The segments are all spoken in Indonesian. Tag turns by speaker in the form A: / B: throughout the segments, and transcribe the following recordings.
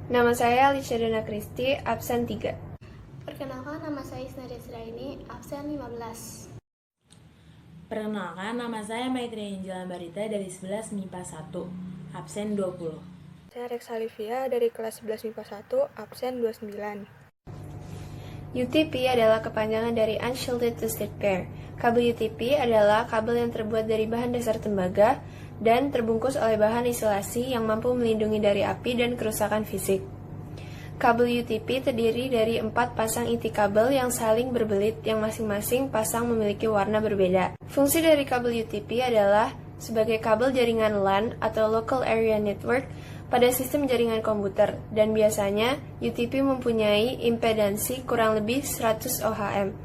A: Nama saya Alicia Dana Kristi, absen 3.
B: Perkenalkan, nama saya Isna Desraini, absen 15.
C: Perkenalkan, nama saya Maitri Angela Barita dari 11 MIPA 1, absen 20.
D: Saya Rex Alivia dari kelas 11 MIPA 1, absen 29.
A: UTP adalah kepanjangan dari Unshielded Twisted Pair. Kabel UTP adalah kabel yang terbuat dari bahan dasar tembaga dan terbungkus oleh bahan isolasi yang mampu melindungi dari api dan kerusakan fisik. Kabel UTP terdiri dari 4 pasang inti kabel yang saling berbelit yang masing-masing pasang memiliki warna berbeda. Fungsi dari kabel UTP adalah sebagai kabel jaringan LAN atau Local Area Network pada sistem jaringan komputer, dan biasanya UTP mempunyai impedansi kurang lebih 100 ohm,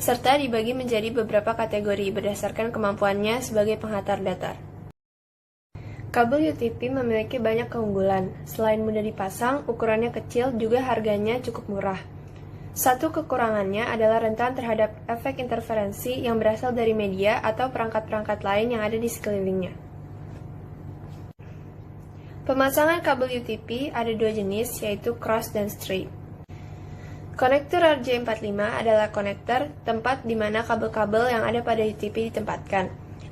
A: serta dibagi menjadi beberapa kategori berdasarkan kemampuannya sebagai penghantar datar. Kabel UTP memiliki banyak keunggulan. Selain mudah dipasang, ukurannya kecil, juga harganya cukup murah. Satu kekurangannya adalah rentan terhadap efek interferensi yang berasal dari media atau perangkat-perangkat lain yang ada di sekelilingnya. Pemasangan kabel UTP ada dua jenis, yaitu cross dan straight. Konektor RJ45 adalah konektor tempat di mana kabel-kabel yang ada pada UTP ditempatkan.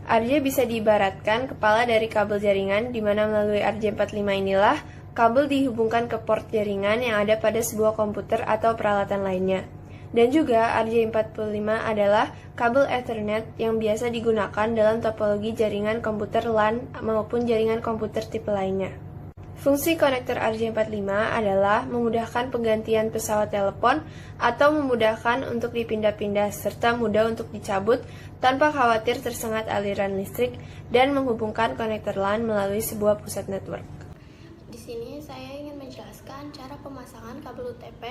A: RJ bisa diibaratkan kepala dari kabel jaringan, di mana melalui RJ45 inilah kabel dihubungkan ke port jaringan yang ada pada sebuah komputer atau peralatan lainnya. Dan juga RJ45 adalah kabel Ethernet yang biasa digunakan dalam topologi jaringan komputer LAN maupun jaringan komputer tipe lainnya. Fungsi konektor RJ45 adalah memudahkan penggantian pesawat telepon atau memudahkan untuk dipindah-pindah serta mudah untuk dicabut tanpa khawatir tersengat aliran listrik dan menghubungkan konektor LAN melalui sebuah pusat network.
B: Di sini saya ingin menjelaskan cara pemasangan kabel UTP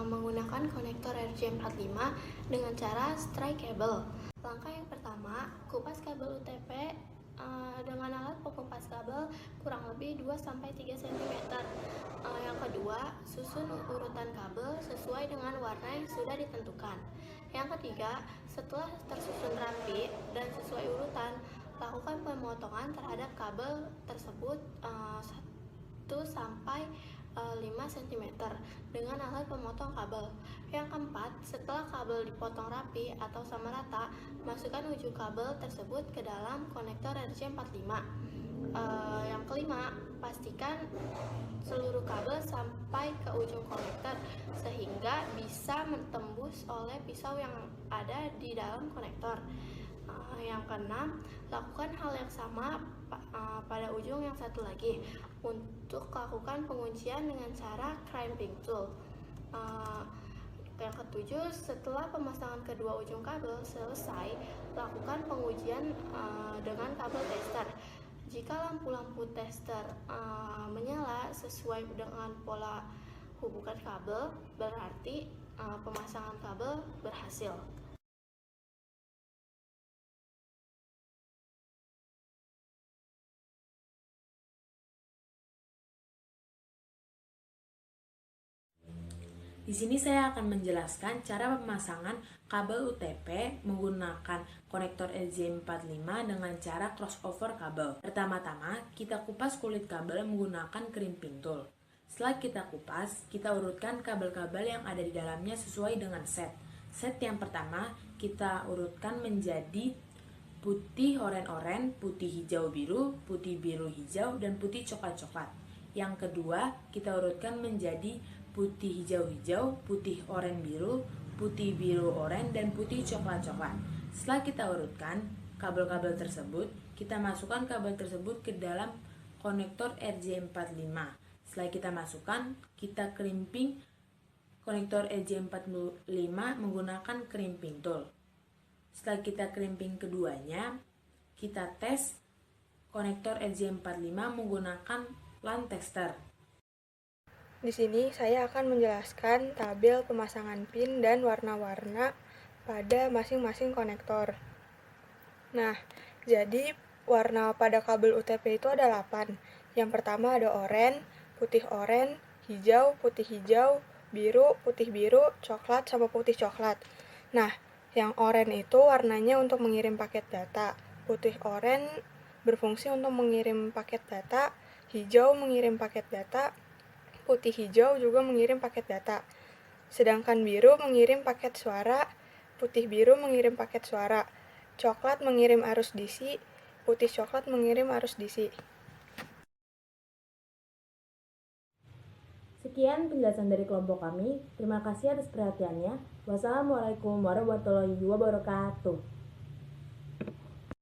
B: menggunakan konektor RJ45 dengan cara straight cable. Langkah yang pertama, kupas kabel UTP dengan alat pengupas kabel kurang lebih 2-3 cm. Yang kedua, susun urutan kabel sesuai dengan warna yang sudah ditentukan. Yang ketiga, setelah tersusun rapi dan sesuai urutan, lakukan pemotongan terhadap kabel tersebut 1-5 cm dengan alat pemotong kabel. Yang keempat, setelah kabel dipotong rapi atau sama rata, masukkan ujung kabel tersebut ke dalam konektor RJ45. Yang kelima, pastikan seluruh kabel sampai ke ujung konektor sehingga bisa tembus oleh pisau yang ada di dalam konektor. Yang keenam, lakukan hal yang sama pada ujung yang satu lagi untuk lakukan penguncian dengan cara crimping tool. Yang ketujuh, setelah pemasangan kedua ujung kabel selesai, lakukan pengujian dengan kabel tester. Jika lampu-lampu tester menyala sesuai dengan pola hubungan kabel, berarti pemasangan kabel berhasil.
C: Di sini saya akan menjelaskan cara pemasangan kabel UTP menggunakan konektor RJ45 dengan cara crossover kabel. Pertama-tama, kita kupas kulit kabel menggunakan crimping tool. Setelah kita kupas, kita urutkan kabel-kabel yang ada di dalamnya sesuai dengan set. Set yang pertama, kita urutkan menjadi putih oren-oren, putih hijau-biru, putih biru-hijau, dan putih coklat-coklat. Yang kedua, kita urutkan menjadi putih hijau-hijau, putih oren biru, putih biru oren, dan putih coklat-coklat. Setelah kita urutkan kabel-kabel tersebut, kita masukkan kabel tersebut ke dalam konektor RJ45. Setelah kita masukkan, kita crimping konektor RJ45 menggunakan crimping tool. Setelah kita crimping keduanya, kita tes konektor RJ45 menggunakan LAN tester.
D: Di sini saya akan menjelaskan tabel pemasangan pin dan warna-warna pada masing-masing konektor. Nah, jadi warna pada kabel UTP itu ada 8. Yang pertama ada oren, putih oren, hijau, putih hijau, biru, putih biru, coklat, sama putih coklat. Nah, yang oren itu warnanya untuk mengirim paket data. Putih oren berfungsi untuk mengirim paket data, hijau mengirim paket data, putih hijau juga mengirim paket data. Sedangkan biru mengirim paket suara, putih biru mengirim paket suara. Coklat mengirim arus DC, putih coklat mengirim arus DC.
C: Sekian penjelasan dari kelompok kami. Terima kasih atas perhatiannya. Wassalamualaikum warahmatullahi wabarakatuh.